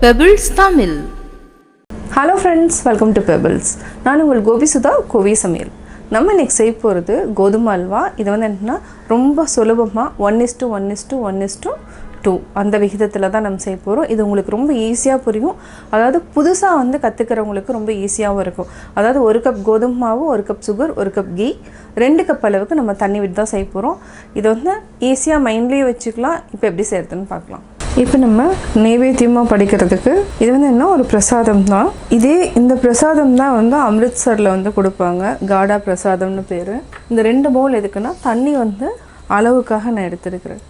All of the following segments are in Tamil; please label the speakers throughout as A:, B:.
A: Pebbles Tamil.
B: Hello friends, welcome to Pebbles. நான் உங்கள் கோபி சுதா கோவி சமையல். நம்ம இன்னைக்கு செய்ய போகிறது கோதுமை அல்வா. இது வந்து என்னன்னா ரொம்ப சுலபமாக 1:1:1:2 அந்த விகிதத்தில் தான் நம்ம செய்ய போகிறோம். இது உங்களுக்கு ரொம்ப ஈஸியாக புரியும். அதாவது புதுசாக வந்து கற்றுக்கிறவங்களுக்கு ரொம்ப ஈஸியாகவும் இருக்கும். அதாவது 1 கப் கோதுமை மாவு, 1 cup sugar, 1 cup ghee, 2 cup அளவுக்கு நம்ம தண்ணி விட்டு தான் செய்ய போகிறோம். இது வந்து ஈஸியாக மைண்ட்லேயே வச்சுக்கலாம். இப்போ எப்படி செய்கிறதுன்னு பார்க்கலாம். இப்போ நம்ம நைவேத்தியமாக படிக்கிறதுக்கு இது வந்து என்ன ஒரு பிரசாதம் தான். இந்த பிரசாதம் தான் வந்து அமிர்த்சரில் வந்து கொடுப்பாங்க. காடா பிரசாதம்னு பேர். இந்த 2 பவுல் எதுக்குன்னா தண்ணி வந்து அளவுக்காக நான் எடுத்துருக்கிறேன்.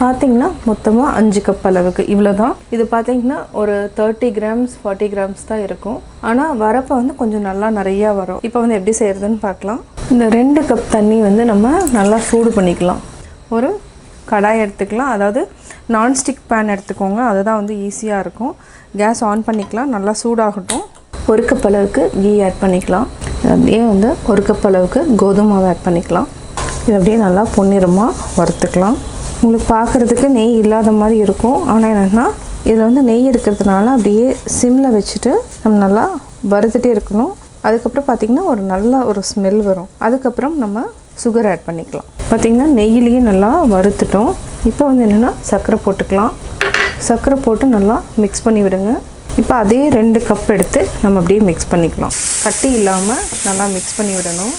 B: பார்த்திங்கன்னா மொத்தமாக 5 கப் அளவுக்கு இவ்வளோ தான். இது பார்த்திங்கன்னா ஒரு 30 கிராம்ஸ் 40 கிராம்ஸ் தான் இருக்கும். ஆனால் வரப்போ வந்து கொஞ்சம் நல்லா நிறையா வரும். இப்போ வந்து எப்படி செய்கிறதுன்னு பார்க்கலாம். இந்த 2 கப் தண்ணி வந்து நம்ம நல்லா சூடு பண்ணிக்கலாம். ஒரு கடாய் எடுத்துக்கலாம். அதாவது நான்ஸ்டிக் பேன் எடுத்துக்கோங்க. அதுதான் வந்து ஈஸியாக இருக்கும். கேஸ் ஆன் பண்ணிக்கலாம். நல்லா சூடாகட்டும். 1 கப் அளவுக்கு கீ ஆட் பண்ணிக்கலாம். அப்படியே வந்து 1 கப் அளவுக்கு கோதுமை மாவு ஆட் பண்ணிக்கலாம். இது அப்படியே நல்லா பொன்னிறமாக வறுத்துக்கலாம். உங்களுக்கு பார்க்குறதுக்கு நெய் இல்லாத மாதிரி இருக்கும். ஆனால் என்னென்னா இதில் வந்து நெய் இருக்கிறதுனால அப்படியே சிம்மில் வச்சுட்டு நம்ம நல்லா வறுத்துட்டே இருக்கணும். அதுக்கப்புறம் பார்த்திங்கன்னா ஒரு நல்ல ஒரு ஸ்மெல் வரும். அதுக்கப்புறம் நம்ம சுகர் ஆட் பண்ணிக்கலாம். பார்த்திங்கன்னா நெய்யிலேயே நல்லா வறுத்துட்டோம். இப்போ வந்து என்னென்னா சர்க்கரை போட்டுக்கலாம். சர்க்கரை போட்டு நல்லா மிக்ஸ் பண்ணி விடுங்க. இப்போ அதே 2 கப் எடுத்து நம்ம அப்படியே மிக்ஸ் பண்ணிக்கலாம். கட்டி இல்லாமல் நல்லா மிக்ஸ் பண்ணி விடணும்.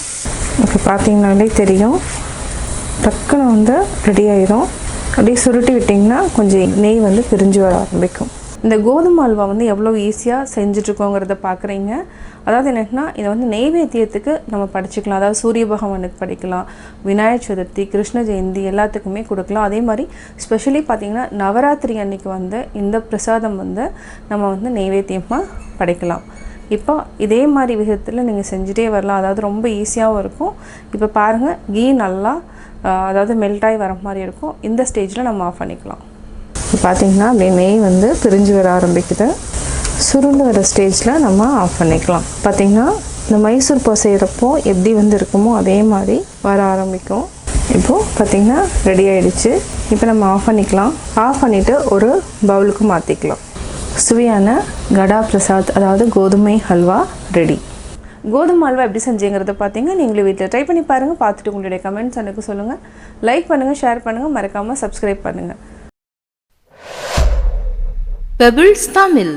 B: இப்போ பார்த்திங்கனாலே தெரியும், டக்குன்னு வந்து ரெடி ஆயிடும். அப்படியே சுருட்டி விட்டிங்கன்னா கொஞ்சம் நெய் வந்து பிரிஞ்சு வர ஆரம்பிக்கும். இந்த கோதுமை அல்வா வந்து எவ்வளோ ஈஸியாக செஞ்சுட்ருக்கோங்கிறத பார்க்குறீங்க. அதாவது என்னென்னா இதை வந்து நெய்வேத்தியத்துக்கு நம்ம படிச்சுக்கலாம். அதாவது சூரிய பகவானுக்கு படிக்கலாம், விநாயகர் சதுர்த்தி, கிருஷ்ண ஜெயந்தி எல்லாத்துக்குமே கொடுக்கலாம். அதே மாதிரி ஸ்பெஷலி பார்த்திங்கன்னா நவராத்திரி அன்னைக்கு வந்து இந்த பிரசாதம் வந்து நம்ம வந்து நெய்வேத்தியமாக படைக்கலாம். இப்போ இதே மாதிரி விதத்தில் நீங்கள் செஞ்சுட்டே வரலாம். அதாவது ரொம்ப ஈஸியாகவும் இருக்கும். இப்போ பாருங்கள், கீ நல்லா அதாவது மெல்ட்டாகி வர மாதிரி இருக்கும். இந்த ஸ்டேஜில் நம்ம ஆஃப் பண்ணிக்கலாம். இப்போ பார்த்திங்கன்னா அப்படியே நெய் வந்து பிரிஞ்சு வர ஆரம்பிக்குது. சுருண்டு வர ஸ்டேஜில் நம்ம ஆஃப் பண்ணிக்கலாம். பார்த்திங்கன்னா இந்த மைசூர் பாகு செய்கிறப்போ எப்படி வந்து இருக்குமோ அதே மாதிரி வர ஆரம்பிக்கும். இப்போது பார்த்திங்கன்னா ரெடி ஆகிடுச்சு. இப்போ நம்ம ஆஃப் பண்ணிக்கலாம். ஆஃப் பண்ணிவிட்டு ஒரு பவுலுக்கு மாற்றிக்கலாம். சுவையான கடா பிரசாத் அதாவது கோதுமை ஹல்வா ரெடி. கோதுமை அல்வா எப்படி செஞ்சீங்கிறத பார்த்தீங்க. நீங்களும் வீட்டில் ட்ரை பண்ணி பாருங்கள். பார்த்துட்டு உங்களுடைய கமெண்ட்ஸ் எனக்கு சொல்லுங்கள். லைக் பண்ணுங்கள், ஷேர் பண்ணுங்கள், மறக்காமல் சப்ஸ்கிரைப் பண்ணுங்கள்.
A: Pebbles Tamil.